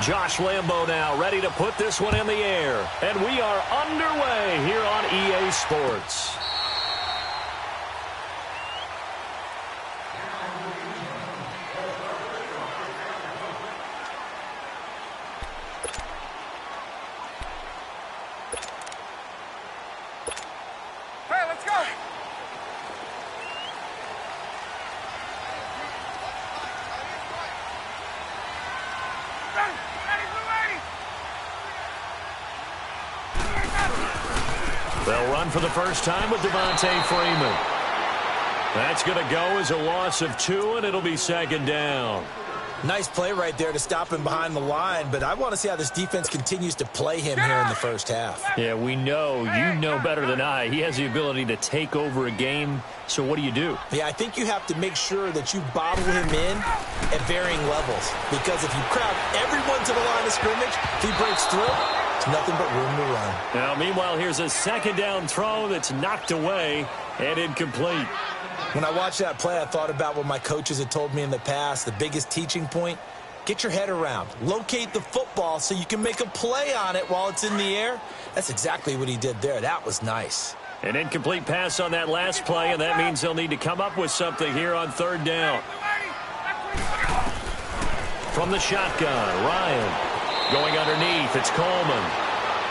Josh Lambo now ready to put this one in the air. And we are underway here on EA Sports. Hey, let's go! They'll run for the first time with Devontae Freeman. That's going to go as a loss of 2, and it'll be second down. Nice play right there to stop him behind the line, but I want to see how this defense continues to play him here in the first half. Yeah, we know. You know better than I. He has the ability to take over a game, so what do you do? Yeah, I think you have to make sure that you bottle him in at varying levels, because if you crowd everyone to the line of scrimmage, if he breaks through, it's nothing but room to run. Now, meanwhile, here's a second down throw that's knocked away and incomplete. When I watched that play, I thought about what my coaches had told me in the past. The biggest teaching point, get your head around. Locate the football so you can make a play on it while it's in the air. That's exactly what he did there. That was nice. An incomplete pass on that last play, and that means they'll need to come up with something here on third down. From the shotgun, Ryan going underneath. It's Coleman.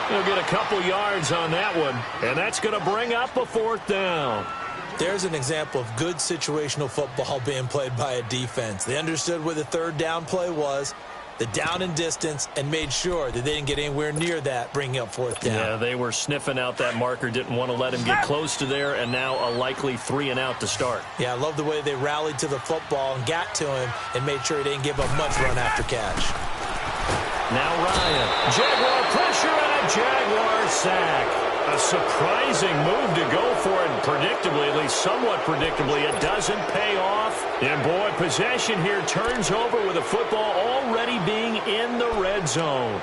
He'll get a couple yards on that one, and that's going to bring up a fourth down. There's an example of good situational football being played by a defense. They understood where the third down play was, the down and distance, and made sure that they didn't get anywhere near that, bringing up fourth down. Yeah, they were sniffing out that marker, didn't want to let him get close to there, and now a likely 3-and-out to start. Yeah, I love the way they rallied to the football and got to him and made sure he didn't give up much run after catch. Now Ryan, Jaguar pressure and a Jaguar sack. A surprising move to go for it, and predictably, at least somewhat predictably, it doesn't pay off. And boy, possession here turns over with the football already being in the red zone.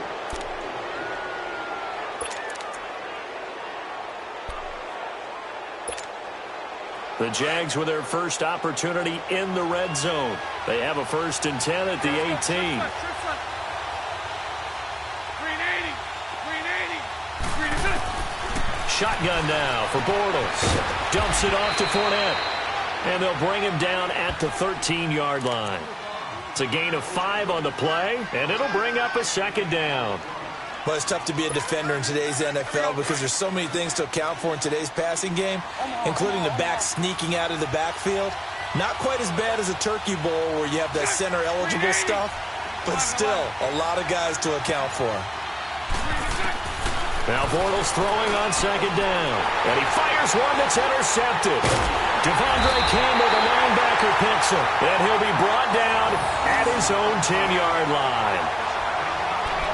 The Jags with their first opportunity in the red zone. They have a 1st and 10 at the 18. Shotgun now for Bortles. Dumps it off to Fournette. And they'll bring him down at the 13-yard line. It's a gain of 5 on the play, and it'll bring up a second down. Well, it's tough to be a defender in today's NFL because there's so many things to account for in today's passing game, including the back sneaking out of the backfield. Not quite as bad as a turkey bowl where you have that center-eligible stuff, but still a lot of guys to account for. Now Bortles throwing on second down. And he fires one that's intercepted. Devondre Campbell, the linebacker, picks him. And he'll be brought down at his own 10-yard line.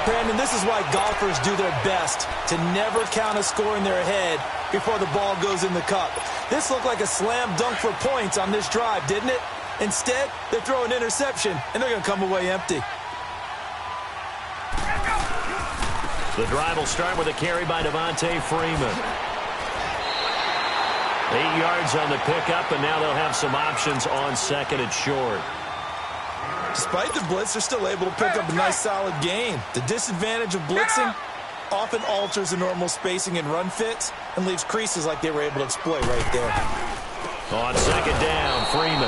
Brandon, this is why golfers do their best to never count a score in their head before the ball goes in the cup. This looked like a slam dunk for points on this drive, didn't it? Instead, they throw an interception, and they're going to come away empty. The drive will start with a carry by Devontae Freeman. 8 yards on the pickup, and now they'll have some options on second and short. Despite the blitz, they're still able to pick up a nice, solid gain. The disadvantage of blitzing often alters the normal spacing and run fits and leaves creases like they were able to exploit right there. On second down, Freeman.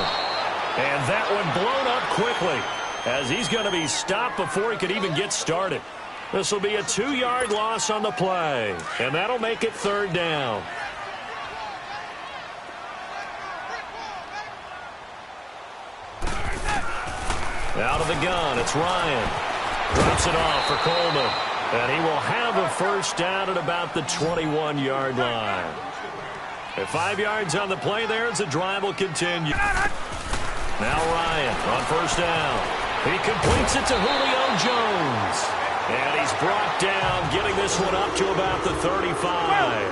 And that one blown up quickly as he's going to be stopped before he could even get started. This will be a 2-yard loss on the play, and that'll make it third down. Out of the gun, it's Ryan. Drops it off for Coleman, and he will have a first down at about the 21-yard line. At 5 yards on the play there as the drive will continue. Now Ryan on first down. He completes it to Julio Jones. And he's brought down, getting this one up to about the 35.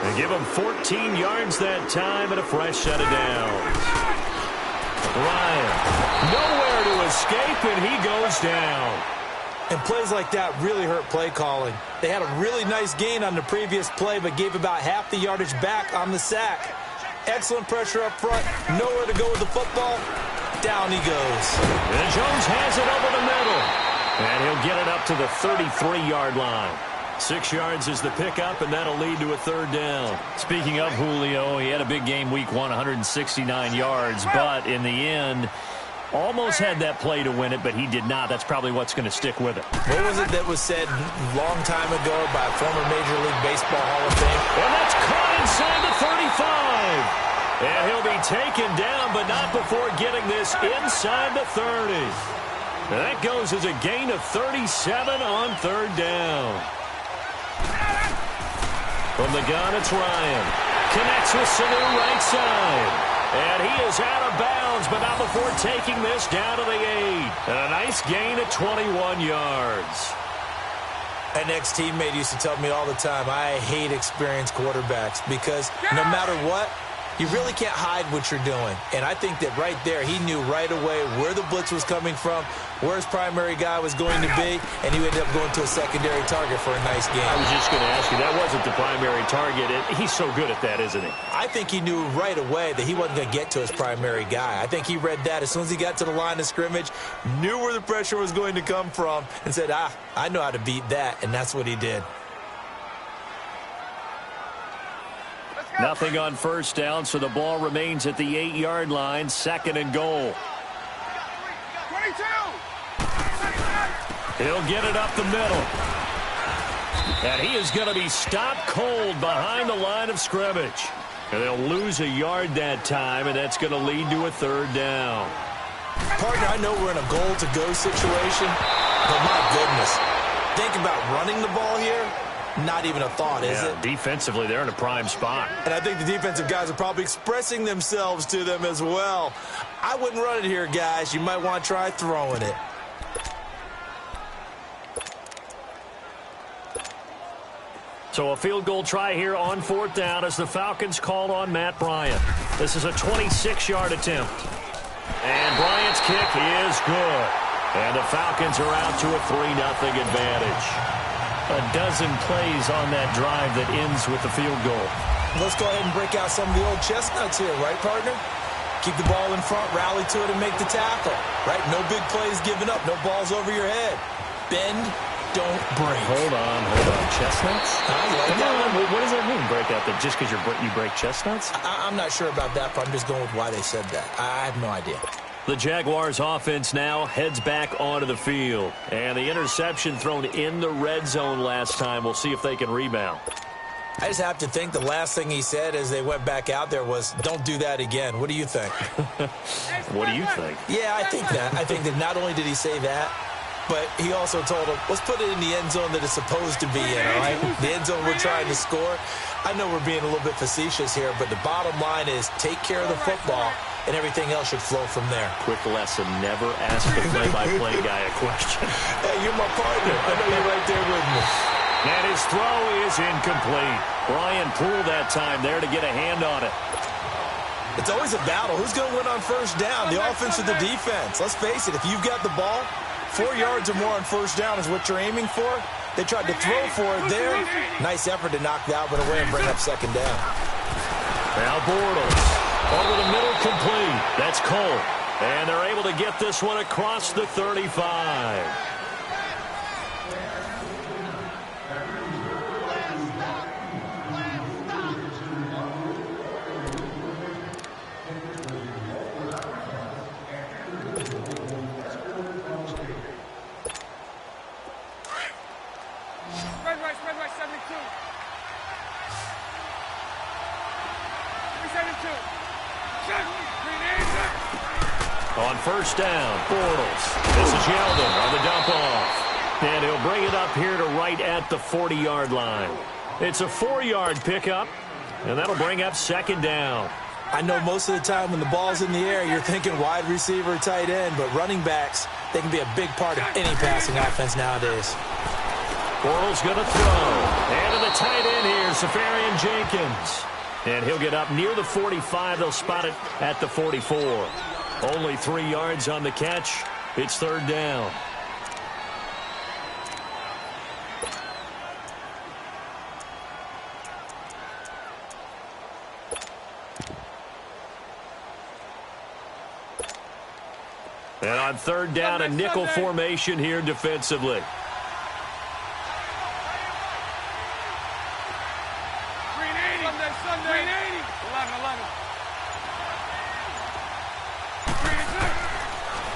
And give him 14 yards that time and a fresh set of downs. Ryan, nowhere to escape, and he goes down. And plays like that really hurt play calling. They had a really nice gain on the previous play, but gave about half the yardage back on the sack. Excellent pressure up front, nowhere to go with the football. Down he goes. And Jones has it over the middle. And he'll get it up to the 33-yard line. 6 yards is the pickup, and that'll lead to a third down. Speaking of Julio, he had a big game week 1, 169 yards, but in the end, almost had that play to win it, but he did not. That's probably what's going to stick with it. What was it that was said a long time ago by a former Major League Baseball Hall of Fame? And that's caught inside the 35. And he'll be taken down, but not before getting this inside the 30. And that goes as a gain of 37 on third down. From the gun, it's Ryan. Connects with Sanu right side. And he is out of bounds, but not before taking this down to the 8. And a nice gain of 21 yards. An ex-teammate used to tell me all the time, I hate experienced quarterbacks because no matter what, you really can't hide what you're doing. And I think that right there, he knew right away where the blitz was coming from, where his primary guy was going to be, and he ended up going to a secondary target for a nice game. I was just going to ask you, that wasn't the primary target. He's so good at that, isn't he? I think he knew right away that he wasn't going to get to his primary guy. I think he read that as soon as he got to the line of scrimmage, knew where the pressure was going to come from, and said, I know how to beat that, and that's what he did. Nothing on first down, so the ball remains at the 8-yard line, 2nd and goal. 22. He'll get it up the middle. And he is going to be stopped cold behind the line of scrimmage. And they'll lose a yard that time, and that's going to lead to a third down. Partner, I know we're in a goal-to-go situation, but my goodness, think about running the ball here. Not even a thought, is it? Defensively, they're in a prime spot. And I think the defensive guys are probably expressing themselves to them as well. I wouldn't run it here, guys. You might want to try throwing it. So a field goal try here on 4th down as the Falcons called on Matt Bryant. This is a 26-yard attempt. And Bryant's kick is good. And the Falcons are out to a 3-0 advantage. A dozen plays on that drive that ends with the field goal. Let's go ahead and break out some of the old chestnuts here, right, partner? Keep the ball in front, rally to it, and make the tackle, right? No big plays given up, no balls over your head. Bend, don't break. Hold on. Chestnuts? Come on. What does that mean, break out? That just because you break chestnuts? I'm not sure about that, but I'm just going with why they said that. I have no idea. The Jaguars offense now heads back onto the field. And the interception thrown in the red zone last time. We'll see if they can rebound. I just have to think the last thing he said as they went back out there was, don't do that again. What do you think? What do you think? Yeah, I think that. I think that not only did he say that, but he also told them, let's put it in the end zone that it's supposed to be in, all right? The end zone we're trying to score. I know we're being a little bit facetious here, but the bottom line is take care of the football, and everything else should flow from there. Quick lesson, never ask the play-by-play guy a question. Hey, you're my partner. I know you're right there with me. And his throw is incomplete. Brian Poole that time there to get a hand on it. It's always a battle. Who's going to win on first down, the offense or the defense? Let's face it, if you've got the ball, 4 yards or more on first down is what you're aiming for. They tried to throw for it there. Nice effort to knock that one away and bring up second down. Now Bortles. Over the middle, complete. That's Cole. And they're able to get this one across the 35. Spread right, 72. 372. On first down, Bortles. This is Yeldon on the dump off. And he'll bring it up here to right at the 40-yard line. It's a 4-yard pickup, and that'll bring up second down. I know most of the time when the ball's in the air, you're thinking wide receiver, tight end, but running backs, they can be a big part of any passing offense nowadays. Bortles going to throw. And to the tight end here, Safarian Jenkins. And he'll get up near the 45. They'll spot it at the 44. Only 3 yards on the catch. It's third down. And on third down, a nickel formation here defensively.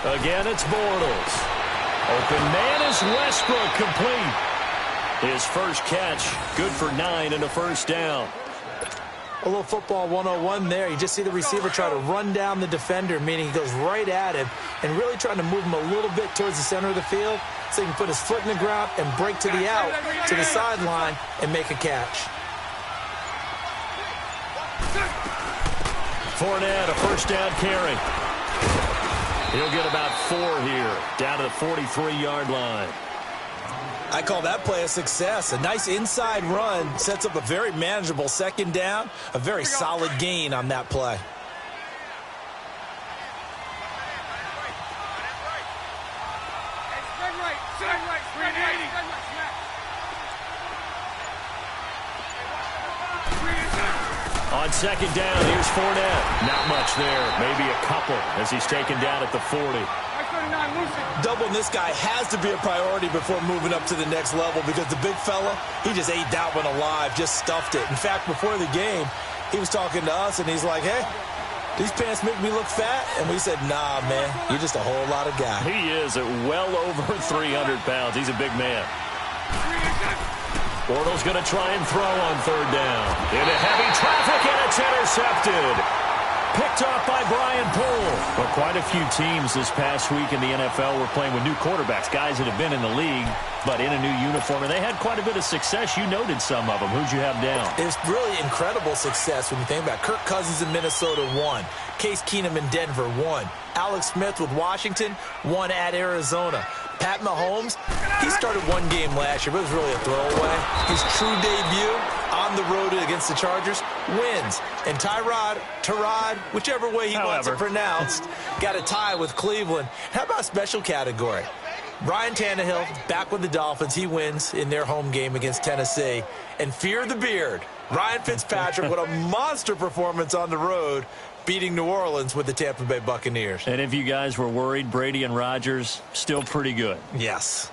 Again, it's Bortles. Open man is Westbrook, complete. His first catch, good for 9 and a first down. A little football 101 there. You just see the receiver try to run down the defender, meaning he goes right at him and really trying to move him a little bit towards the center of the field so he can put his foot in the ground and break to the out, to the sideline, and make a catch. Fournette, a first down carry. He'll get about 4 here, down to the 43-yard line. I call that play a success. A nice inside run sets up a very manageable second down, a very solid gain on that play. On second down, here's Fournette. Not much there. Maybe a couple as he's taken down at the 40. Doubling this guy has to be a priority before moving up to the next level because the big fella, he just ate that one alive, just stuffed it. In fact, before the game, he was talking to us, and he's like, hey, these pants make me look fat. And we said, nah, man, you're just a whole lot of guy. He is at well over 300 pounds. He's a big man. Bortles going to try and throw on third down. Into heavy traffic, and it's intercepted. Picked off by Brian Poole. Well, quite a few teams this past week in the NFL were playing with new quarterbacks, guys that have been in the league, but in a new uniform. And they had quite a bit of success. You noted some of them. Who'd you have down? It was really incredible success when you think about it. Kirk Cousins in Minnesota, 1. Case Keenum in Denver, 1. Alex Smith with Washington, 1 at Arizona. Pat Mahomes, he started 1 game last year, but it was really a throwaway. His true debut on the road against the Chargers wins. And Tyrod, whichever way he wants it pronounced, got a tie with Cleveland. How about a special category? Ryan Tannehill, back with the Dolphins. He wins in their home game against Tennessee. And fear the beard, Ryan Fitzpatrick with a monster performance on the road, beating New Orleans with the Tampa Bay Buccaneers. And if you guys were worried, Brady and Rodgers, still pretty good. Yes.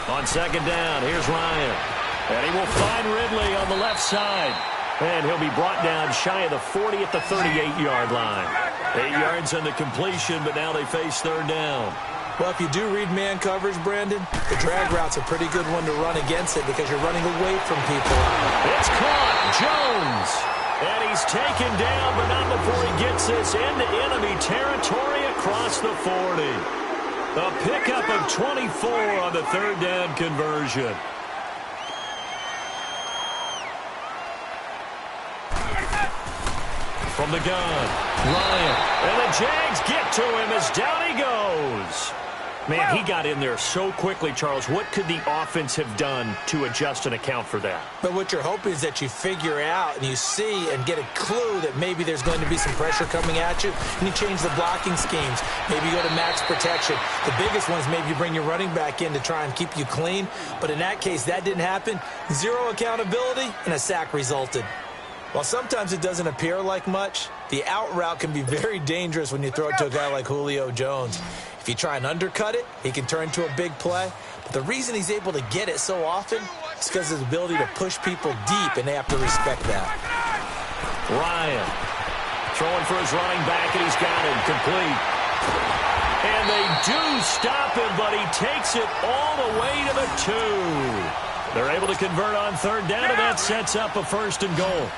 On second down, here's Ryan. And he will find Ridley on the left side. And he'll be brought down shy of the 40 at the 38-yard line. 8 yards on the completion, but now they face third down. Well, if you do read man coverage, Brandon, the drag route's a pretty good one to run against it because you're running away from people. It's caught. Jones. And he's taken down, but not before he gets this into enemy territory across the 40. A pickup of 24 on the third down conversion. From the gun, Ryan. And the Jags get to him as down he goes. Man, he got in there so quickly, Charles. What could the offense have done to adjust and account for that? But what you're hoping is that you figure out and you see and get a clue that maybe there's going to be some pressure coming at you, and you change the blocking schemes. Maybe you go to max protection. The biggest one is maybe you bring your running back in to try and keep you clean. But in that case, that didn't happen. 0 accountability, and a sack resulted. While sometimes it doesn't appear like much, the out route can be very dangerous when you throw it to a guy like Julio Jones. If you try and undercut it, he can turn into a big play. But the reason he's able to get it so often is because of his ability to push people deep, and they have to respect that. Ryan throwing for his running back, and he's got him complete. And they do stop him, but he takes it all the way to the 2. They're able to convert on third down, and that sets up a 1st and goal.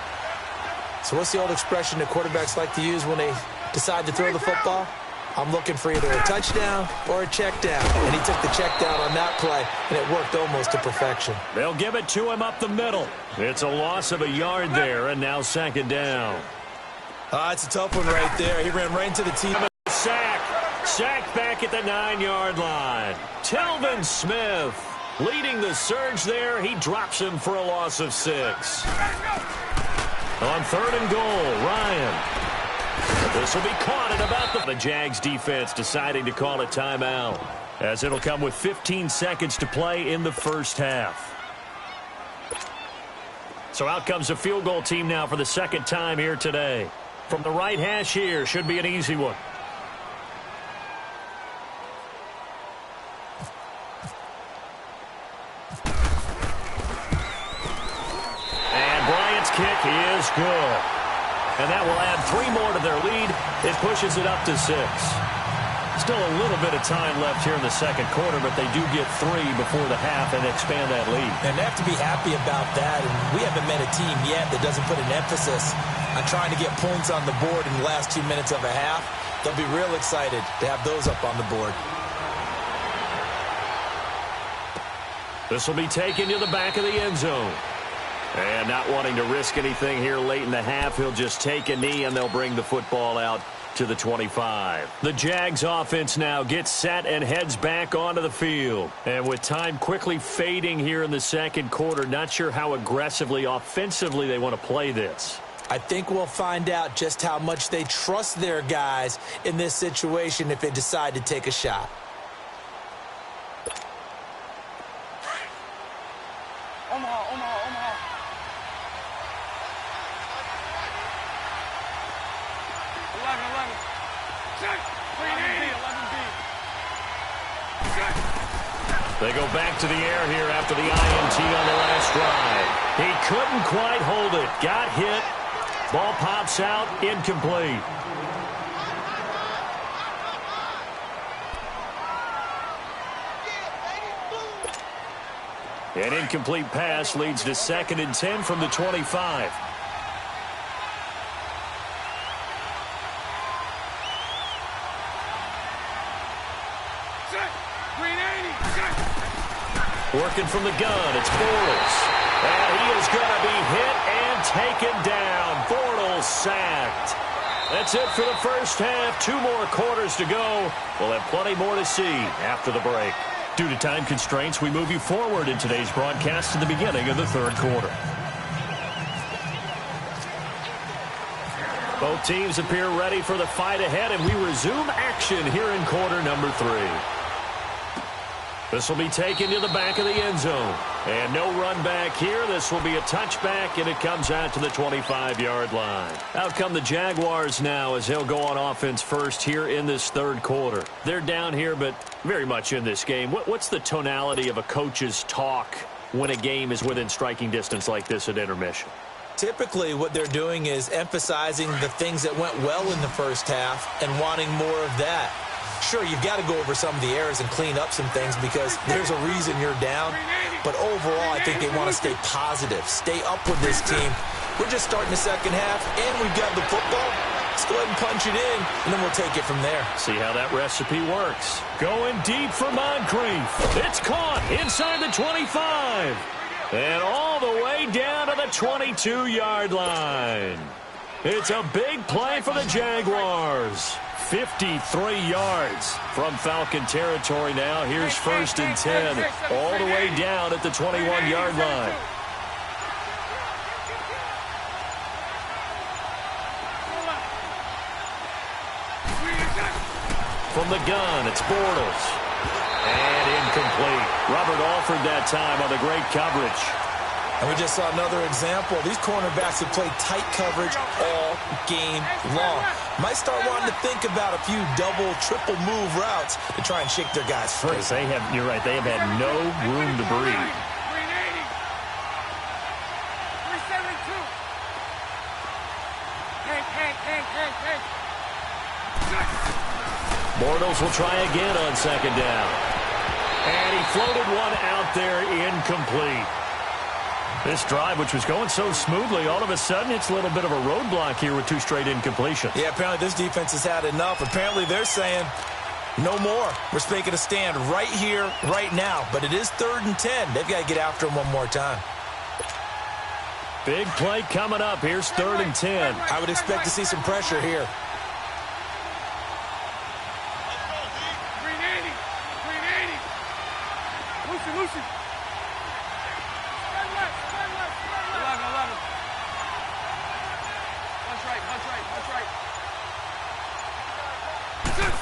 So what's the old expression that quarterbacks like to use when they decide to throw the football? I'm looking for either a touchdown or a check down. And he took the check down on that play, and it worked almost to perfection. They'll give it to him up the middle. It's a loss of a yard there, and now second down. It's a tough one right there. He ran right into the team. Sacked back at the 9-yard line. Telvin Smith leading the surge there. He drops him for a loss of 6. On 3rd and goal, Ryan. This will be caught at about the Jags defense deciding to call a timeout, as it'll come with 15 seconds to play in the first half. So out comes the field goal team now for the second time here today. From the right hash here, should be an easy one. And Bryant's kick is good. And that will add 3 more to their lead. It pushes it up to 6. Still a little bit of time left here in the second quarter, but they do get 3 before the half and expand that lead. And they have to be happy about that. And we haven't met a team yet that doesn't put an emphasis on trying to get points on the board in the last 2 minutes of a half. They'll be real excited to have those up on the board. This will be taken to the back of the end zone. And not wanting to risk anything here late in the half, he'll just take a knee and they'll bring the football out to the 25. The Jags offense now gets set and heads back onto the field. And with time quickly fading here in the second quarter, not sure how aggressively, offensively they want to play this. I think we'll find out just how much they trust their guys in this situation if they decide to take a shot. Omaha. They go back to the air here after the INT on the last drive. He couldn't quite hold it. Got hit. Ball pops out. Incomplete. An incomplete pass leads to 2nd and 10 from the 25. Working from the gun, it's Bortles. And he is going to be hit and taken down. Bortles sacked. That's it for the first half. 2 more quarters to go. We'll have plenty more to see after the break. Due to time constraints, we move you forward in today's broadcast to the beginning of the third quarter. Both teams appear ready for the fight ahead, and we resume action here in quarter number 3. This will be taken to the back of the end zone. And no run back here. This will be a touchback, and it comes out to the 25-yard line. Out come the Jaguars now as they'll go on offense first here in this third quarter. They're down here, but very much in this game. What's the tonality of a coach's talk when a game is within striking distance like this at intermission? Typically, what they're doing is emphasizing the things that went well in the first half and wanting more of that. Sure, you've got to go over some of the errors and clean up some things because there's a reason you're down. But overall, I think they want to stay positive, stay up with this team. We're just starting the second half, and we've got the football. Let's go ahead and punch it in, and then we'll take it from there. See how that recipe works. Going deep for Moncrief. It's caught inside the 25. And all the way down to the 22-yard line. It's a big play for the Jaguars. 53 yards from Falcon territory now. Here's 1st and 10. All the way down at the 21-yard line. From the gun, it's Bortles. And incomplete. Robert Alford that time on the great coverage. And we just saw another example. These cornerbacks have played tight coverage all game long. Might start wanting to think about a few double, triple move routes to try and shake their guys free. They have, you're right, they have had no room to breathe. 372. Bortles will try again on 2nd down. And he floated one out there, incomplete. This drive, which was going so smoothly, all of a sudden it's a little bit of a roadblock here with 2 straight incompletions. Yeah, apparently this defense has had enough. Apparently they're saying no more. We're making a stand right here, right now. But it is 3rd and 10. They've got to get after him one more time. Big play coming up. Here's 3rd and 10. I would expect to see some pressure here. 380. Lucy.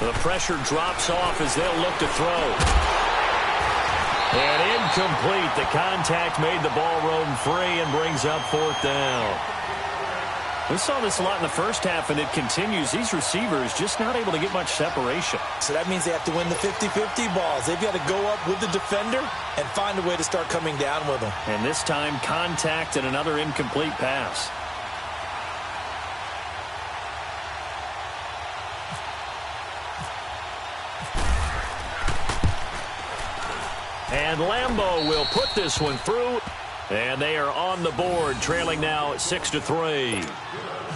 The pressure drops off as they'll look to throw. And incomplete. The contact made the ball roam free and brings up 4th down. We saw this a lot in the first half, and it continues. These receivers just not able to get much separation. So that means they have to win the 50-50 balls. They've got to go up with the defender and find a way to start coming down with them. And this time, contact and another incomplete pass. And Lambeau will put this one through. And they are on the board, trailing now 6-3.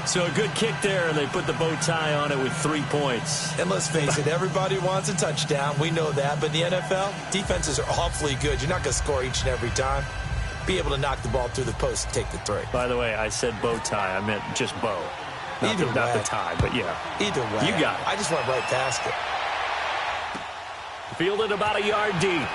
So a good kick there, and they put the bow tie on it with 3 points. And let's face it, everybody wants a touchdown. We know that. But in the NFL, defenses are awfully good. You're not going to score each and every time. Be able to knock the ball through the post and take the 3. By the way, I said bow tie. I meant just bow. Not the tie, but yeah. Either way. You got it. I just went right past it. Fielded about a yard deep.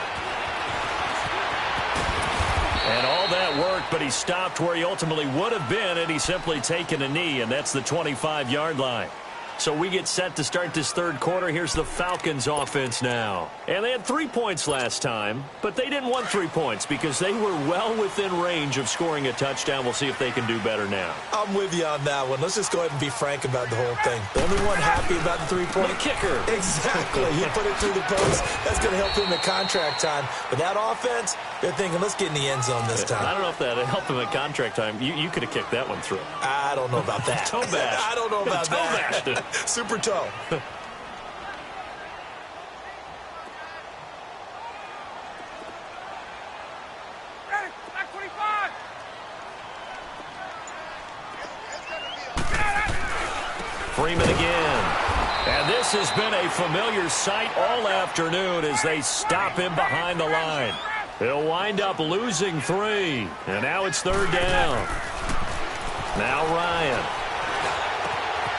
And all that worked, but he stopped where he ultimately would have been, and he's simply taken a knee, and that's the 25-yard line. So we get set to start this third quarter. Here's the Falcons offense now. And they had 3 points last time, but they didn't want 3 points because they were well within range of scoring a touchdown. We'll see if they can do better now. I'm with you on that one. Let's just go ahead and be frank about the whole thing. The only one happy about the 3-point kicker. Exactly. He put it through the post. That's going to help him at contract time. But that offense, they're thinking, let's get in the end zone this time. I don't know if that helped him at contract time. You could have kicked that one through. I don't know about that. Toe bash. I don't know about toe that. Bashed it. Super toe. Freeman again. And this has been a familiar sight all afternoon as they stop him behind the line. He'll wind up losing 3. And now it's 3rd down. Now Ryan.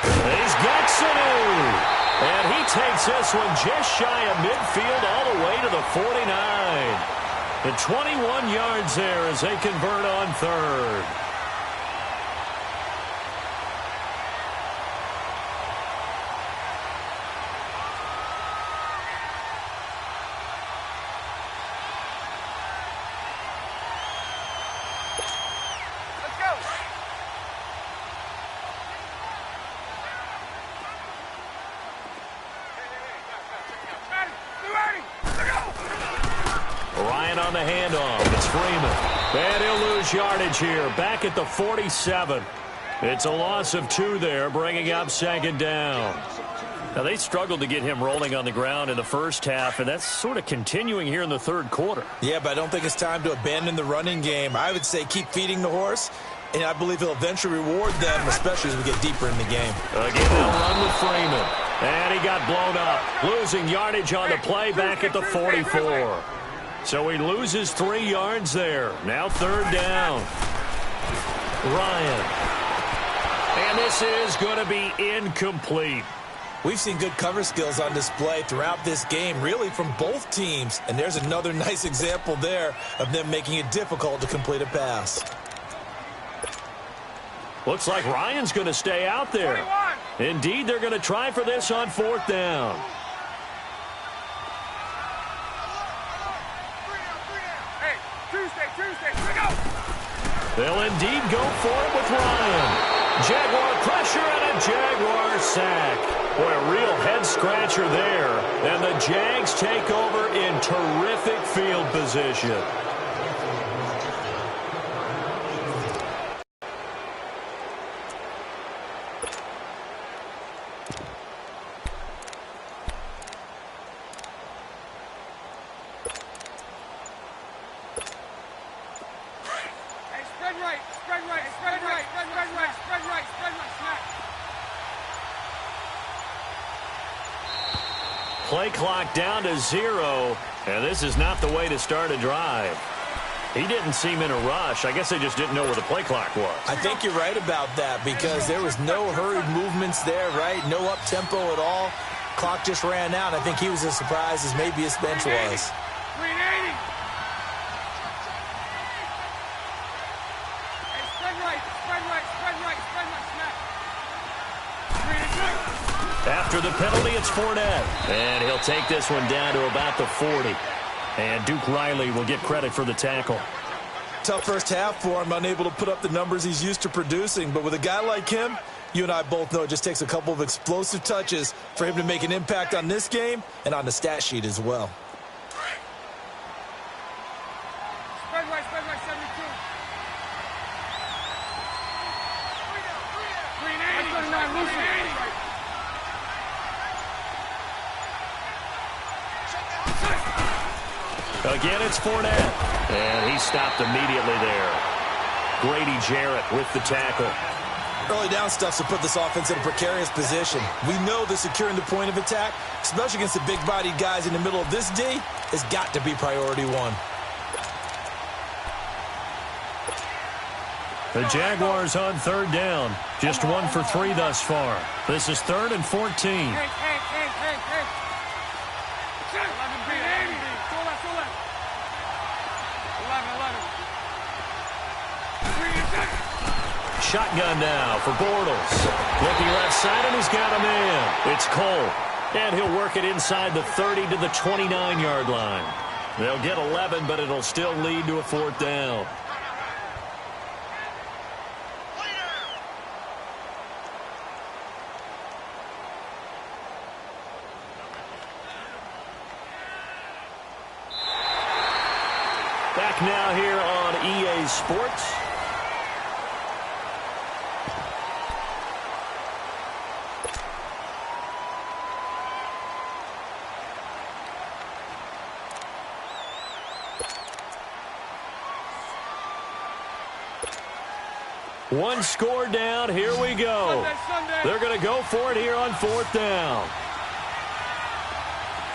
He's got Sanu. And he takes this one just shy of midfield all the way to the 49. The 21 yards there as they convert on 3rd. On the handoff, it's Freeman. And he'll lose yardage here, back at the 47. It's a loss of 2 there, bringing up 2nd down. Now, they struggled to get him rolling on the ground in the first half, and that's sort of continuing here in the third quarter. Yeah, but I don't think it's time to abandon the running game. I would say keep feeding the horse, and I believe he'll eventually reward them, especially as we get deeper in the game. Again, they'll run with Freeman. And he got blown up, losing yardage on the play back at the 44. So he loses 3 yards there. Now 3rd down. Ryan. And this is going to be incomplete. We've seen good cover skills on display throughout this game, really from both teams. And there's another nice example there of them making it difficult to complete a pass. Looks like Ryan's going to stay out there. 21. Indeed, they're going to try for this on 4th down. They'll indeed go for it with Ryan. Jaguar pressure and a Jaguar sack. Boy, a real head-scratcher there. And the Jags take over in terrific field position. Play clock down to 0, and this is not the way to start a drive. He didn't seem in a rush. I guess they just didn't know where the play clock was. I think you're right about that because there was no hurried movements there, right? No up-tempo at all. Clock just ran out. I think he was as surprised as maybe his bench was. 380. After the penalty, it's Fournette. And he'll take this one down to about the 40. And Duke Riley will get credit for the tackle. Tough first half for him, unable to put up the numbers he's used to producing. But with a guy like him, you and I both know it just takes a couple of explosive touches for him to make an impact on this game and on the stat sheet as well. Spread right, 72. 380. Again, it's Fournette. And he stopped immediately there. Grady Jarrett with the tackle. Early down stuff to put this offense in a precarious position. We know that securing the point of attack, especially against the big-bodied guys in the middle of this D, has got to be priority one. The Jaguars on third down. Just 1 for 3 thus far. This is 3rd and 14. Hey. 11B. Go left. 11. Shotgun now for Bortles. Looking left side, and he's got him in. It's Cole. And he'll work it inside the 30 to the 29-yard line. They'll get 11, but it'll still lead to a 4th down. Back now here on EA Sports. One score down. Here we go. Sunday. They're going to go for it here on 4th down.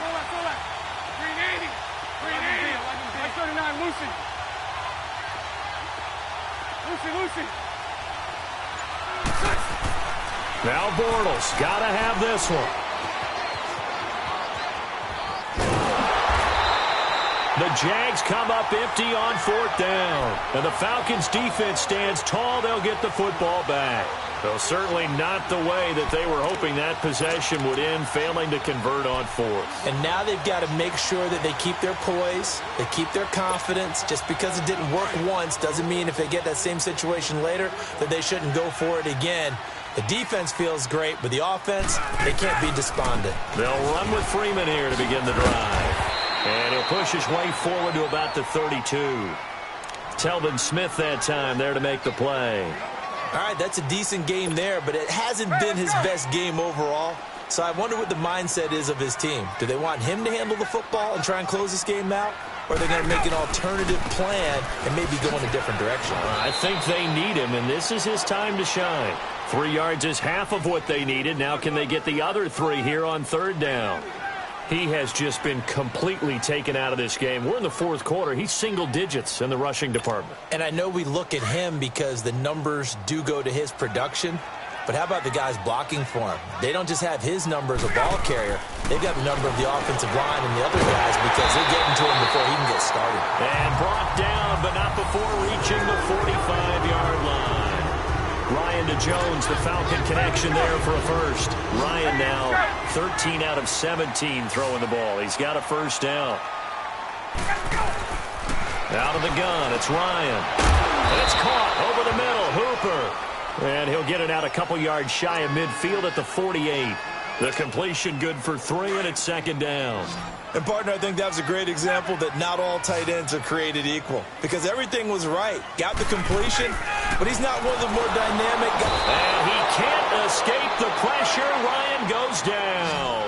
Go left. 380. 39, Lucy. Now Bortles. Got to have this one. The Jags come up empty on 4th down. And the Falcons defense stands tall. They'll get the football back. Though certainly not the way that they were hoping that possession would end, failing to convert on 4th. And now they've got to make sure that they keep their poise, they keep their confidence. Just because it didn't work once doesn't mean if they get that same situation later that they shouldn't go for it again. The defense feels great, but the offense, they can't be despondent. They'll run with Freeman here to begin the drive. And he'll push his way forward to about the 32. Telvin Smith that time there to make the play. All right, that's a decent game there, but it hasn't been his best game overall. So I wonder what the mindset is of his team. Do they want him to handle the football and try and close this game out? Or are they going to make an alternative plan and maybe go in a different direction? I think they need him, and this is his time to shine. 3 yards is half of what they needed. Now can they get the other 3 here on 3rd down? He has just been completely taken out of this game. We're in the 4th quarter. He's single digits in the rushing department. And I know we look at him because the numbers do go to his production. But how about the guys blocking for him? They don't just have his number as a ball carrier. They've got the number of the offensive line and the other guys because they're getting to him before he can get started. And brought down, but not before reaching the 45-yard line. Ryan to Jones, the Falcon connection there for a first. Ryan now 13 out of 17 throwing the ball. He's got a first down. Out of the gun, it's Ryan. And it's caught over the middle, Hooper. And he'll get it out a couple yards shy of midfield at the 48. The completion good for 3, and it's 2nd down. And, partner, I think that was a great example that not all tight ends are created equal. Because everything was right. Got the completion, but he's not one of the more dynamic guys. And he can't escape the pressure. Ryan goes down.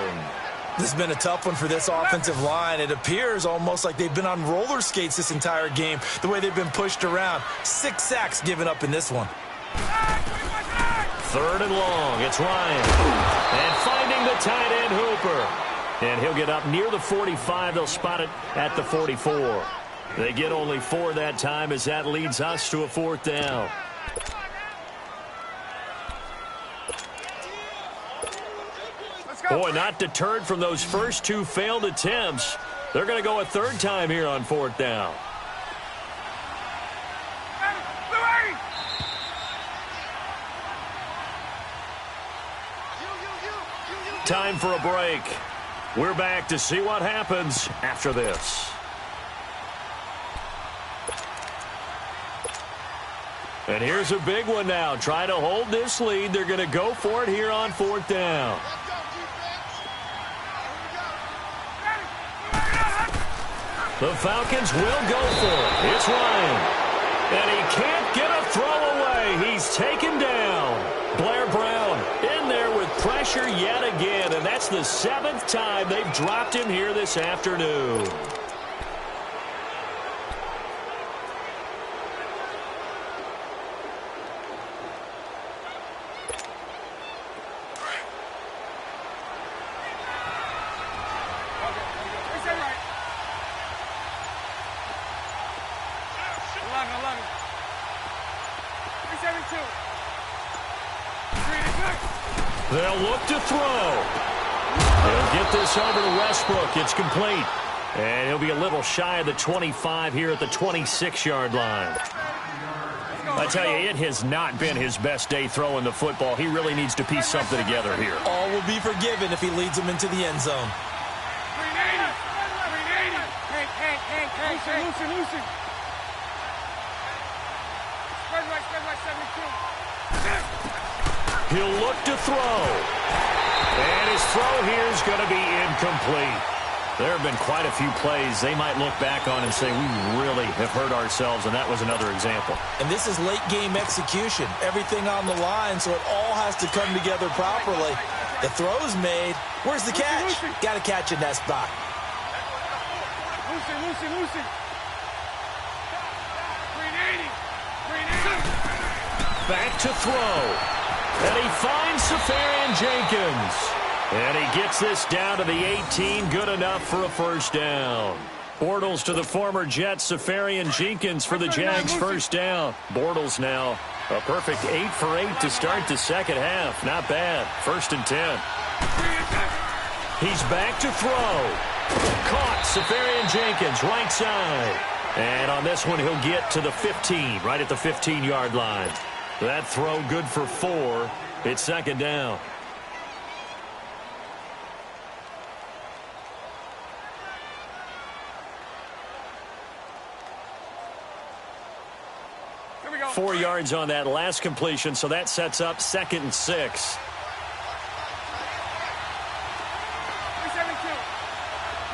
This has been a tough one for this offensive line. It appears almost like they've been on roller skates this entire game, the way they've been pushed around. 6 sacks given up in this one. 3rd and long. It's Ryan. And finding the tight end, Hooper. And he'll get up near the 45. They'll spot it at the 44. They get only 4 that time as that leads us to a 4th down. Boy, not deterred from those first 2 failed attempts. They're going to go a 3rd time here on 4th down. Time for a break. We're back to see what happens after this. And here's a big one now. Trying to hold this lead. They're going to go for it here on 4th down. The Falcons will go for it. It's Ryan. And he can't get a throw away. He's taken down. Blair Brown in there with pressure yet again. And that's the 7th time they've dropped him here this afternoon. They'll look to throw. They'll get this over to Westbrook. It's complete. And he'll be a little shy of the 25 here at the 26-yard line. I tell you, it has not been his best day throwing the football. He really needs to piece something together here. All will be forgiven if he leads them into the end zone. 380. Loosen. Spread right, 72. He'll look to throw. And his throw here is going to be incomplete. There have been quite a few plays they might look back on and say, we really have hurt ourselves, and that was another example. And this is late-game execution. Everything on the line, so it all has to come together properly. The throw's made. Where's the catch? Got to catch in that spot. Loosen. 380. Back to throw. And he finds Safarian Jenkins. And he gets this down to the 18. Good enough for a first down. Bortles to the former Jet, Safarian Jenkins for the Jags first down. Bortles now a perfect 8 for 8 to start the second half. Not bad. 1st and 10. He's back to throw. Caught. Safarian Jenkins, right side. And on this one, he'll get to the 15, right at the 15-yard line. That throw good for 4. It's 2nd down. Here we go. 4 yards on that last completion, so that sets up 2nd and 6. 372.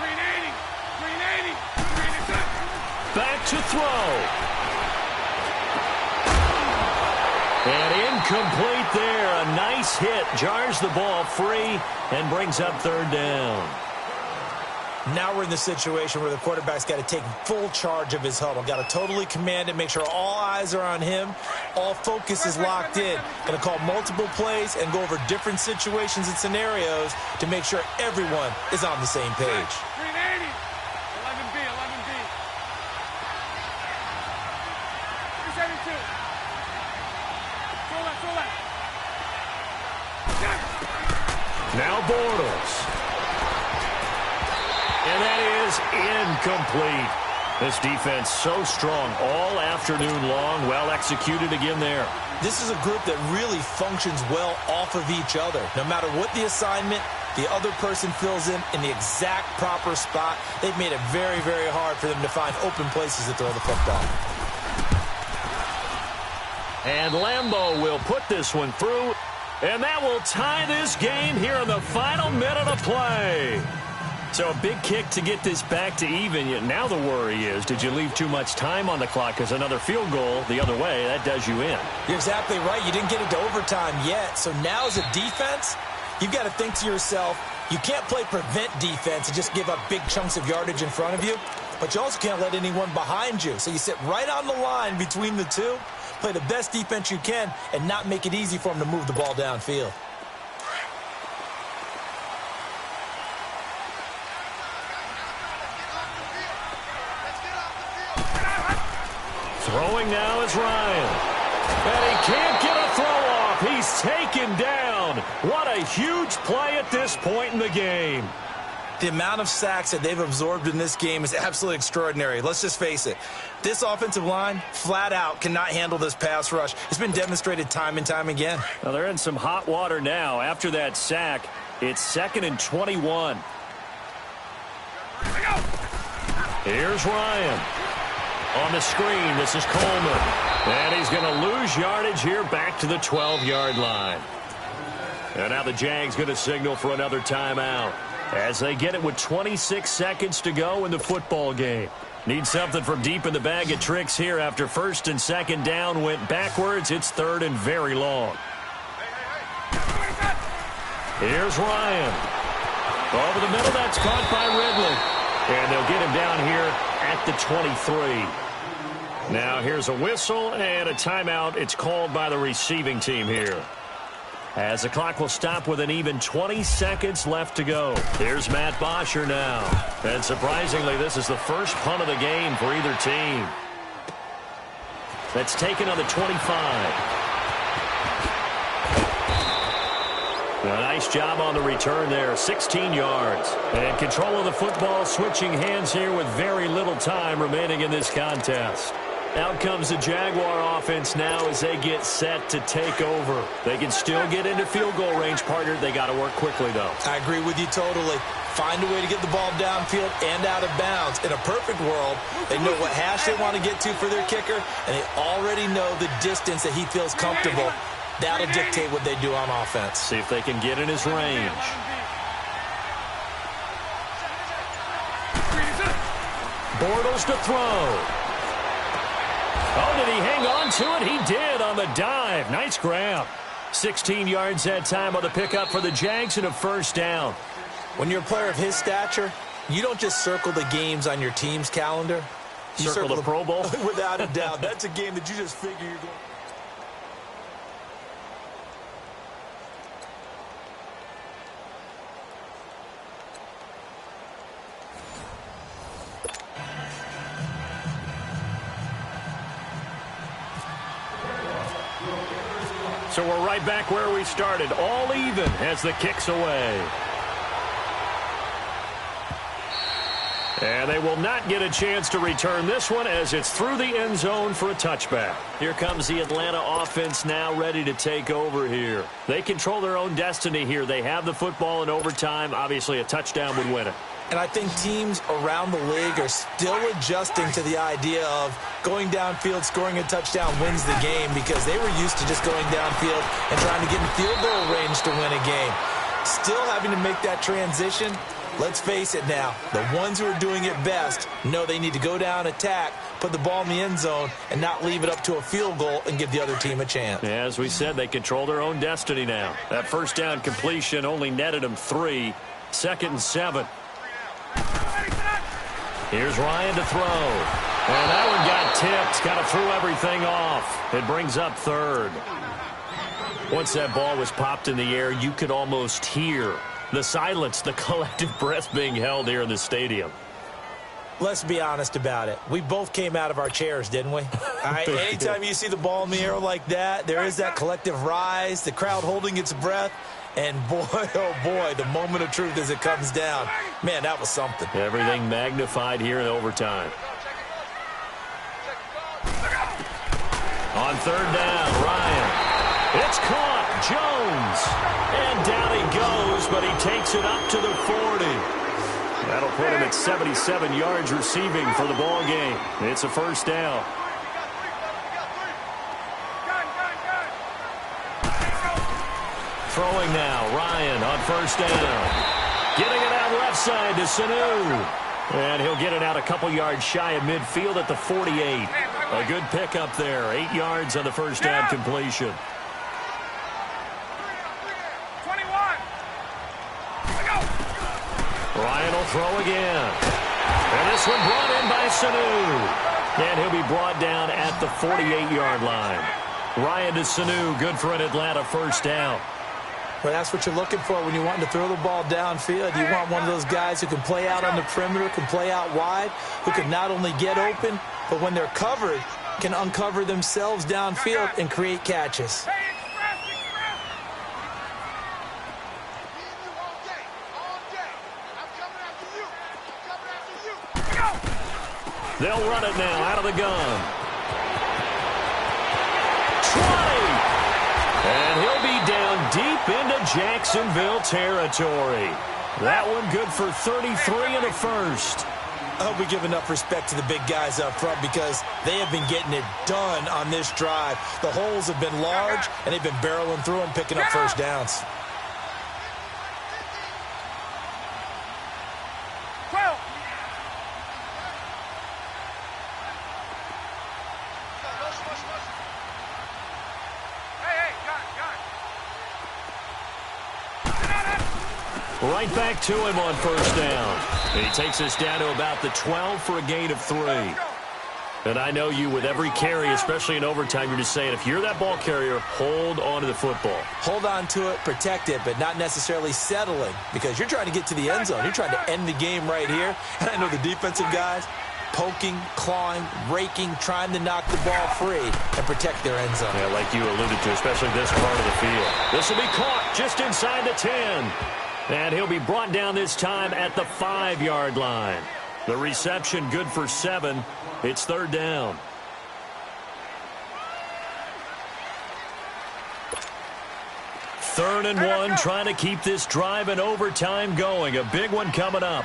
380. Back to throw. And incomplete there. A nice hit. Jars the ball free and brings up 3rd down. Now we're in the situation where the quarterback's got to take full charge of his huddle. Got to totally command it, make sure all eyes are on him. All focus is locked in. Going to call multiple plays and go over different situations and scenarios to make sure everyone is on the same page. 380. 11B. 372. Now Bortles. And that is incomplete. This defense so strong all afternoon long. Well executed again there. This is a group that really functions well off of each other. No matter what the assignment, the other person fills in the exact proper spot. They've made it very, very hard for them to find open places to throw the football. And Lambeau will put this one through. And that will tie this game here in the final minute of play. So a big kick to get this back to even. Yet now the worry is, did you leave too much time on the clock? Because another field goal the other way, that does you in. You're exactly right. You didn't get into overtime yet. So now as a defense, you've got to think to yourself, you can't play prevent defense and just give up big chunks of yardage in front of you. But you also can't let anyone behind you. So you sit right on the line between the two. Play the best defense you can and not make it easy for them to move the ball downfield. Throwing now is Ryan. And he can't get a throw off. He's taken down. What a huge play at this point in the game. The amount of sacks that they've absorbed in this game is absolutely extraordinary. Let's just face it. This offensive line, flat out, cannot handle this pass rush. It's been demonstrated time and time again. Well, they're in some hot water now. After that sack, it's 2nd and 21. Here's Ryan. On the screen, this is Coleman. And he's going to lose yardage here back to the 12-yard line. And now the Jags going to signal for another timeout as they get it with 26 seconds to go in the football game. Need something from deep in the bag of tricks here after first and second down went backwards. It's third and very long. Here's Ryan. Over the middle, that's caught by Ridley. And they'll get him down here at the 23. Now here's a whistle and a timeout. It's called by the receiving team here. As the clock will stop with an even 20 seconds left to go. Here's Matt Bosher now. And surprisingly, this is the first punt of the game for either team. That's taken on the 25. A nice job on the return there, 16 yards. And control of the football, switching hands here with very little time remaining in this contest. Out comes the Jaguar offense now as they get set to take over. They can still get into field goal range, partner. They got to work quickly, though. I agree with you totally. Find a way to get the ball downfield and out of bounds. In a perfect world, they know what hash they want to get to for their kicker, and they already know the distance that he feels comfortable. That'll dictate what they do on offense. See if they can get in his range. Bortles to throw. Oh, did he hang on to it? He did on the dive. Nice grab. 16 yards that time on the pickup for the Jags and a first down. When you're a player of his stature, you don't just circle the games on your team's calendar. You circle the Pro Bowl? Without a doubt. That's a game that you just figure you're going. So we're right back where we started, all even as the kick's away. And they will not get a chance to return this one as it's through the end zone for a touchback. Here comes the Atlanta offense now ready to take over here. They control their own destiny here. They have the football in overtime. Obviously, a touchdown would win it. And I think teams around the league are still adjusting to the idea of going downfield, scoring a touchdown wins the game because they were used to just going downfield and trying to get in field goal range to win a game. Still having to make that transition. Let's face it now, the ones who are doing it best know they need to go down, attack, put the ball in the end zone, and not leave it up to a field goal and give the other team a chance. As we said, they control their own destiny now. That first down completion only netted them 3. 2nd and 7. Here's Ryan to throw. And that one got tipped. Kind of threw everything off. It brings up 3rd. Once that ball was popped in the air, you could almost hear the silence, the collective breath being held here in the stadium. Let's be honest about it. We both came out of our chairs, didn't we? All right, anytime you see the ball in the air like that, there is that collective rise, the crowd holding its breath. And boy, oh boy, the moment of truth as it comes down. Man, that was something. Everything magnified here in overtime. On 3rd down, Ryan. It's caught. Jones. And down he goes, but he takes it up to the 40. That'll put him at 77 yards receiving for the ball game. It's a first down. Throwing now, Ryan on 1st down. Getting it out left side to Sanu. And he'll get it out a couple yards shy of midfield at the 48. A good pickup there. 8 yards on the first down completion. 21. Ryan will throw again. And this one brought in by Sanu. And he'll be brought down at the 48-yard line. Ryan to Sanu, good for an Atlanta first down. Well, that's what you're looking for when you're wanting to throw the ball downfield. You want one of those guys who can play out on the perimeter, can play out wide, who can not only get open, but when they're covered, can uncover themselves downfield and create catches. They'll run it now out of the gun. 20. And he'll be down deep into Jacksonville territory. That one good for 33 and a first. I hope we give enough respect to the big guys up front because they have been getting it done on this drive. The holes have been large, and they've been barreling through them, picking up first downs. 12. Hey, got it. Right back to him on first down. And he takes us down to about the 12 for a gain of 3. And I know you, with every carry, especially in overtime, you're just saying, if you're that ball carrier, hold on to the football. Hold on to it, protect it, but not necessarily settling because you're trying to get to the end zone. You're trying to end the game right here. And I know the defensive guys poking, clawing, raking, trying to knock the ball free and protect their end zone. Yeah, like you alluded to, especially this part of the field. This will be caught just inside the 10. And he'll be brought down this time at the 5-yard line. The reception good for 7. It's third down. Third and 1, trying to keep this drive in overtime going. A big one coming up.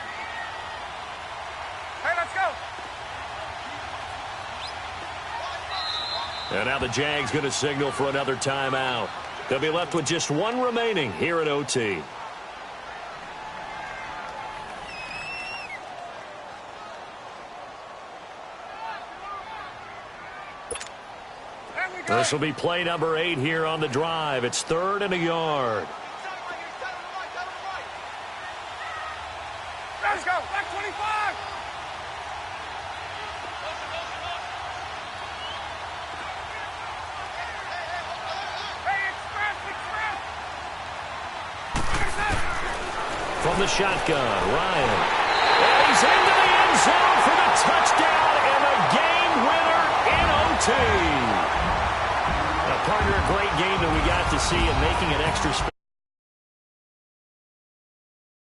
Hey, let's go. And now the Jags going to signal for another timeout. They'll be left with just 1 remaining here at OT. This will be play number 8 here on the drive. It's 3rd and a yard. Let's go. Back 25. Hey, express. From the shotgun, Ryan. And he's into the end zone for the touchdown and the game winner in OT. Partner, a great game that we got to see, and making an extra special.